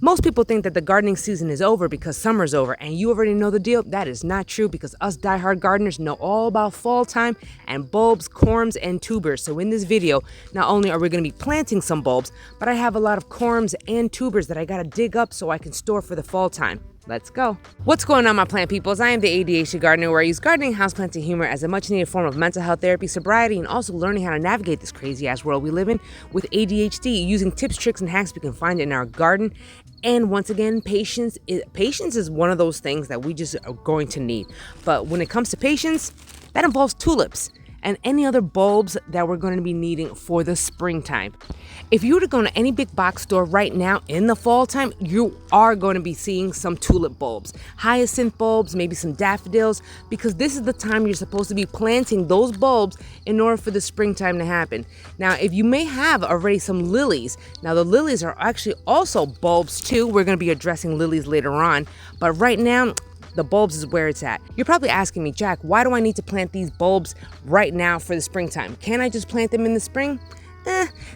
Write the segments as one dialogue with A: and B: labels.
A: Most people think that the gardening season is over because summer's over, and you already know the deal. That is not true, because us diehard gardeners know all about fall time and bulbs, corms, and tubers. So in this video, not only are we going to be planting some bulbs, but I have a lot of corms and tubers that I got to dig up so I can store for the fall time. Let's go. What's going on, my plant peoples? I am the Adhd gardener, where I use gardening, houseplants, and humor as a much needed form of mental health therapy, sobriety, and also learning how to navigate this crazy ass world we live in with ADHD, using tips, tricks, and hacks we can find in our garden. And once again, patience is one of those things that we just are going to need. But when it comes to patience, that involves tulips and any other bulbs that we're going to be needing for the springtime. If you were to go to any big box store right now in the fall time, you are going to be seeing some tulip bulbs, hyacinth bulbs, maybe some daffodils, because this is the time you're supposed to be planting those bulbs in order for the springtime to happen. Now, if you may have already some lilies, now the lilies are actually also bulbs too. We're going to be addressing lilies later on, but right now, the bulbs is where it's at. You're probably asking me, Jack, why do I need to plant these bulbs right now for the springtime? Can't I just plant them in the spring?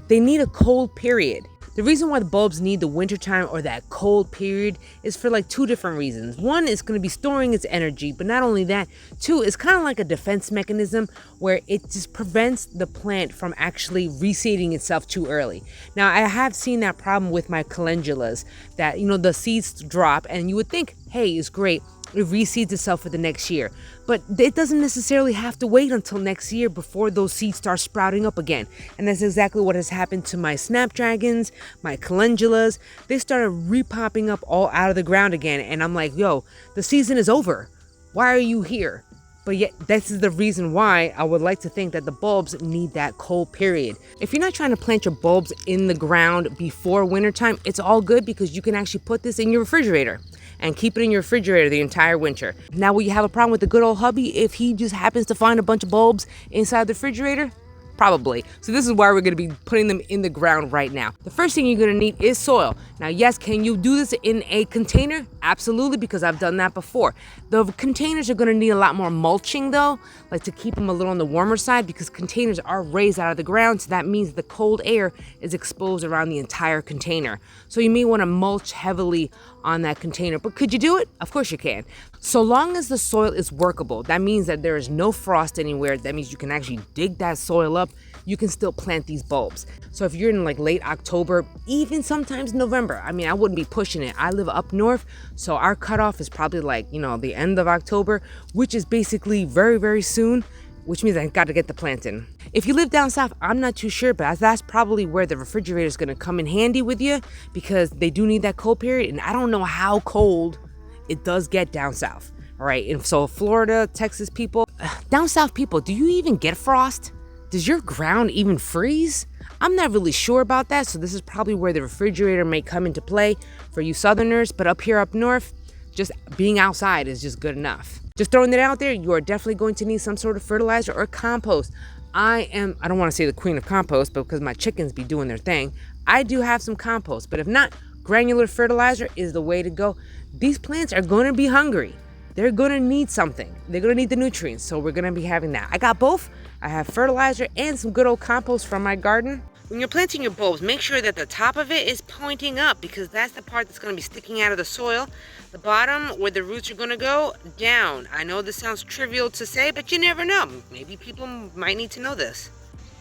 A: They need a cold period. The reason why the bulbs need the wintertime or that cold period is for like two different reasons. One is going to be storing its energy, but not only that, two, it's kind of like a defense mechanism where it just prevents the plant from actually reseeding itself too early. Now, I have seen that problem with my calendulas, that, the seeds drop and you would think, hey, it's great, it reseeds itself for the next year. But it doesn't necessarily have to wait until next year before those seeds start sprouting up again. And that's exactly what has happened to my snapdragons, my calendulas. They started repopping up all out of the ground again. And I'm like, yo, the season is over. Why are you here? But yet, this is the reason why I would like to think that the bulbs need that cold period. If you're not trying to plant your bulbs in the ground before wintertime, it's all good, because you can actually put this in your refrigerator and keep it in your refrigerator the entire winter. Now, will you have a problem with the good old hubby if he just happens to find a bunch of bulbs inside the refrigerator? Probably. So this is why we're going to be putting them in the ground right now. The first thing you're going to need is soil. Now, yes, can you do this in a container? Absolutely, because I've done that before. The containers are going to need a lot more mulching though, like to keep them a little on the warmer side, because containers are raised out of the ground. So that means the cold air is exposed around the entire container. So you may want to mulch heavily on that container. But could you do it? Of course you can. So long as the soil is workable, that means that there is no frost anywhere. That means you can actually dig that soil up. You can still plant these bulbs. So if you're in like late October, even sometimes November, I wouldn't be pushing it. I live up north, so our cutoff is probably like, the end of October, which is basically very, very soon, which means I got to get the plant in. If you live down south, I'm not too sure, but that's probably where the refrigerator is going to come in handy with you, because they do need that cold period, and I don't know how cold it does get down south. All right, and so Florida, Texas people, down south people, do you even get frost? Does your ground even freeze? I'm not really sure about that, so this is probably where the refrigerator may come into play for you southerners, but up here up north, just being outside is just good enough. Just throwing it out there, you are definitely going to need some sort of fertilizer or compost. I don't want to say the queen of compost, but because my chickens be doing their thing, I do have some compost, but if not, granular fertilizer is the way to go. These plants are going to be hungry. They're going to need something. They're going to need the nutrients, so we're going to be having that. I got both. I have fertilizer and some good old compost from my garden. When you're planting your bulbs, make sure that the top of it is pointing up, because that's the part that's going to be sticking out of the soil. The bottom, where the roots are going to go, down. I know this sounds trivial to say, but you never know. Maybe people might need to know this.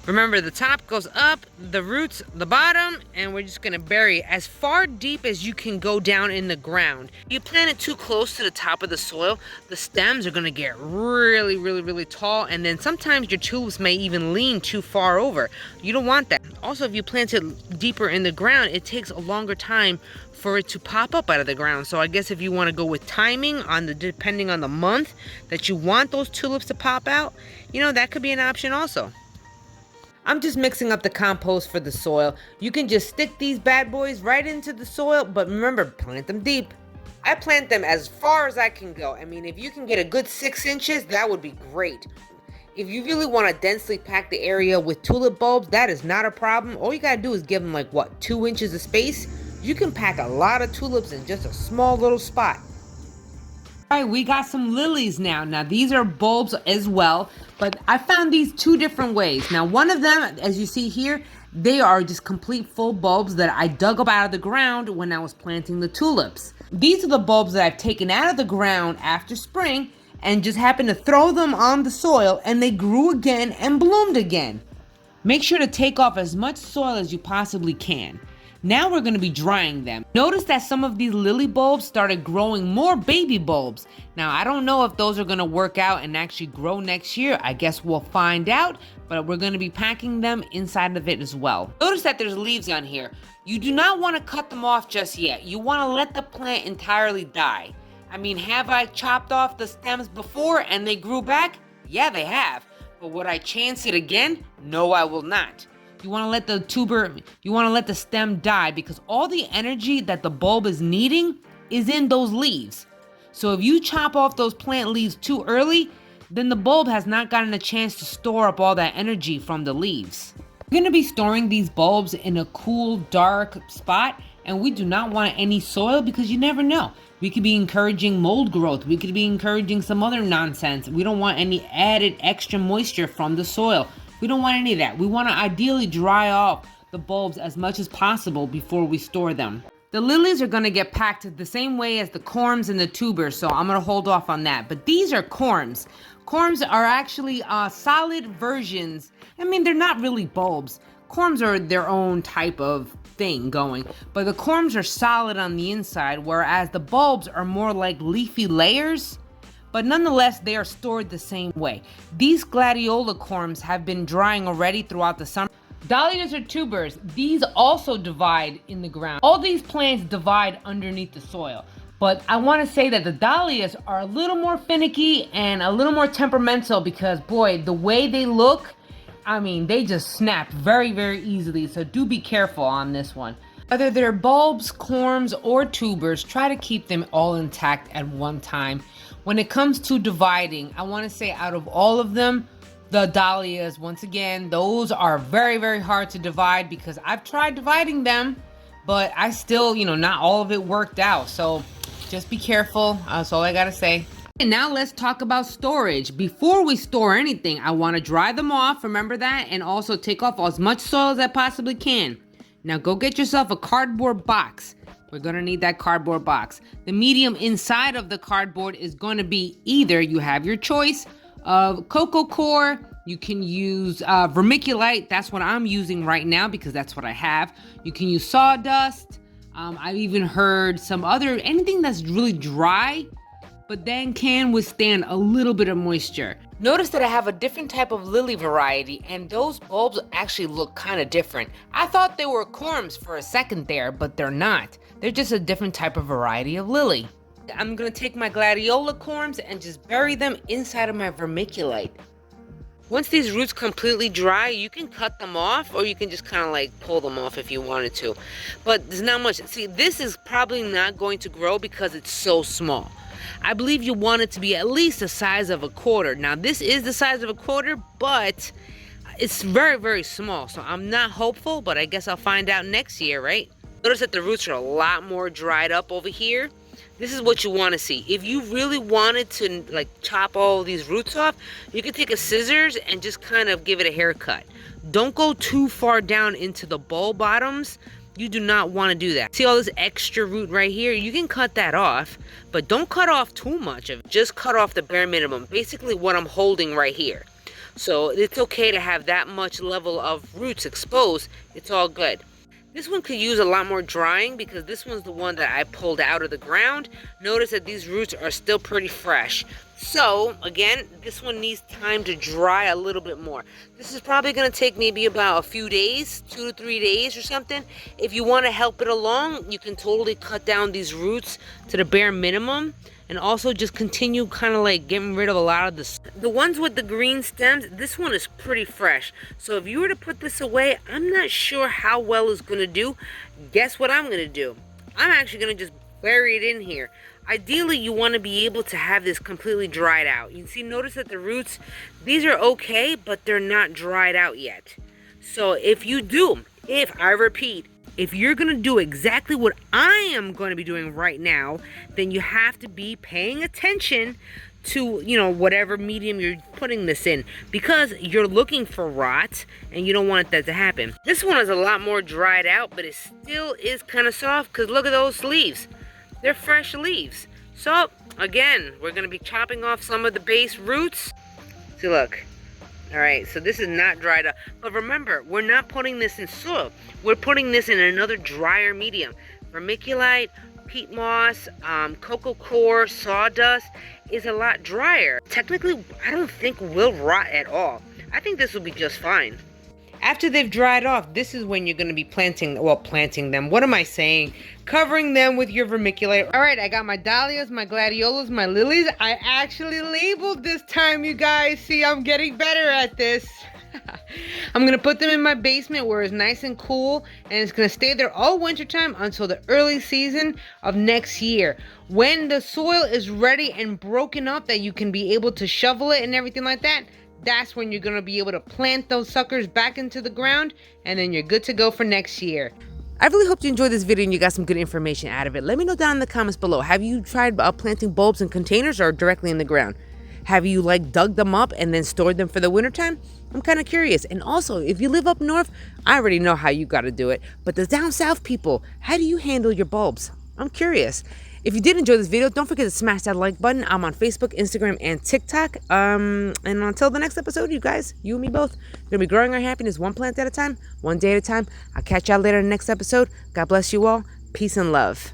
A: Remember, the top goes up, the roots, the bottom, and we're just gonna bury it as far deep as you can go down in the ground. If you plant it too close to the top of the soil, the stems are gonna get really, really, really tall, and then sometimes your tulips may even lean too far over. You don't want that. Also, if you plant it deeper in the ground, it takes a longer time for it to pop up out of the ground. So I guess if you want to go with timing depending on the month that you want those tulips to pop out, that could be an option also. I'm just mixing up the compost for the soil. You can just stick these bad boys right into the soil, but remember, plant them deep. I plant them as far as I can go. If you can get a good 6 inches, that would be great. If you really want to densely pack the area with tulip bulbs, that is not a problem. All you gotta do is give them 2 inches of space. You can pack a lot of tulips in just a small little spot. All right, we got some lilies now. Now, these are bulbs as well, but I found these 2 different ways. Now, one of them, as you see here, They are just complete full bulbs that I dug up out of the ground when I was planting the tulips. These are the bulbs that I've taken out of the ground after spring and just happened to throw them on the soil, and they grew again and bloomed again. Make sure to take off as much soil as you possibly can. Now we're going to be drying them. Notice that some of these lily bulbs started growing more baby bulbs. Now I don't know if those are going to work out and actually grow next year. I guess we'll find out, but we're going to be packing them inside of it as well. Notice that there's leaves on here. You do not want to cut them off just yet. You want to let the plant entirely die. I mean, have I chopped off the stems before and they grew back? Yeah, they have. But would I chance it again? No, I will not. You want to let the stem die because all the energy that the bulb is needing is in those leaves. So if you chop off those plant leaves too early, then the bulb has not gotten a chance to store up all that energy from the leaves. We're going to be storing these bulbs in a cool, dark spot, and we do not want any soil because you never know. We could be encouraging mold growth. We could be encouraging some other nonsense. We don't want any added extra moisture from the soil. We don't want any of that. We want to ideally dry off the bulbs as much as possible before we store them. The lilies are going to get packed the same way as the corms and the tubers, so I'm going to hold off on that. But these are corms. Corms are actually solid versions. I mean, they're not really bulbs. Corms are their own type of thing going, but the corms are solid on the inside, whereas the bulbs are more like leafy layers, but nonetheless they are stored the same way. These gladiola corms have been drying already throughout the summer. Dahlias are tubers. These also divide in the ground. All these plants divide underneath the soil, but I want to say that the dahlias are a little more finicky and a little more temperamental because boy, the way they look, I mean, they just snap very, very easily, so do be careful on this one. Whether they're bulbs, corms, or tubers, try to keep them all intact at one time. When it comes to dividing, I want to say out of all of them, the dahlias, once again, those are very, very hard to divide because I've tried dividing them, but I still, not all of it worked out. So just be careful. That's all I got to say. And now let's talk about storage. Before we store anything, I want to dry them off, remember that, and also take off as much soil as I possibly can. Now go get yourself a cardboard box. We're going to need that cardboard box. The medium inside of the cardboard is going to be either you have your choice of cocoa core, you can use vermiculite, that's what I'm using right now because that's what I have. You can use sawdust. I've even heard anything that's really dry, but then can withstand a little bit of moisture. Notice that I have a different type of lily variety, and those bulbs actually look kind of different. I thought they were corms for a second there, but they're not. They're just a different type of variety of lily. I'm gonna take my gladiola corms and just bury them inside of my vermiculite. Once these roots completely dry, you can cut them off, or you can just kind of like pull them off if you wanted to. But there's not much. See, this is probably not going to grow because it's so small. I believe you want it to be at least the size of a quarter. Now this is the size of a quarter, but it's very, very small. So I'm not hopeful, but I guess I'll find out next year, right? Notice that the roots are a lot more dried up over here. This is what you want to see. If you really wanted to like chop all these roots off, you can take a scissors and just kind of give it a haircut. Don't go too far down into the bulb bottoms. You do not want to do that. See all this extra root right here? You can cut that off, but don't cut off too much of it. Just cut off the bare minimum, basically what I'm holding right here. So it's okay to have that much level of roots exposed. It's all good. This one could use a lot more drying because this one's the one that I pulled out of the ground. Notice that these roots are still pretty fresh. So again, this one needs time to dry a little bit more. This is probably going to take maybe about a few days, 2 to 3 days or something. If you want to help it along, you can totally cut down these roots to the bare minimum. And also just continue kind of like getting rid of a lot of the ones with the green stems. This one is pretty fresh. So if you were to put this away, I'm not sure how well it's going to do. Guess what I'm going to do? I'm actually going to just bury it in here. Ideally, you want to be able to have this completely dried out. You can see, notice that the roots, these are okay, but they're not dried out yet. So if I repeat, if you're going to do exactly what I am going to be doing right now, then you have to be paying attention to, whatever medium you're putting this in, because you're looking for rot and you don't want that to happen. This one is a lot more dried out, but it still is kind of soft because look at those leaves. They're fresh leaves. So again, we're going to be chopping off some of the base roots. See, look. All right, so this is not dried up. But remember, we're not putting this in soil. We're putting this in another drier medium. Vermiculite, peat moss, cocoa coir, sawdust is a lot drier. Technically, I don't think will rot at all. I think this will be just fine. After they've dried off, this is when you're going to be planting them. What am I saying? Covering them with your vermiculite. All right, I got my dahlias, my gladiolas, my lilies. I actually labeled this time, you guys. See, I'm getting better at this. I'm going to put them in my basement where it's nice and cool, and it's going to stay there all wintertime until the early season of next year. When the soil is ready and broken up that you can be able to shovel it and everything like that, that's when you're going to be able to plant those suckers back into the ground, and then you're good to go for next year. I really hope you enjoyed this video and you got some good information out of it. Let me know down in the comments below. Have you tried planting bulbs in containers or directly in the ground? Have you dug them up and then stored them for the wintertime? I'm kind of curious. And also, if you live up north, I already know how you got to do it. But the down south people, how do you handle your bulbs? I'm curious. If you did enjoy this video, don't forget to smash that like button. I'm on Facebook, Instagram, and TikTok. And until the next episode, you guys, you and me both, we're going to be growing our happiness one plant at a time, one day at a time. I'll catch y'all later in the next episode. God bless you all. Peace and love.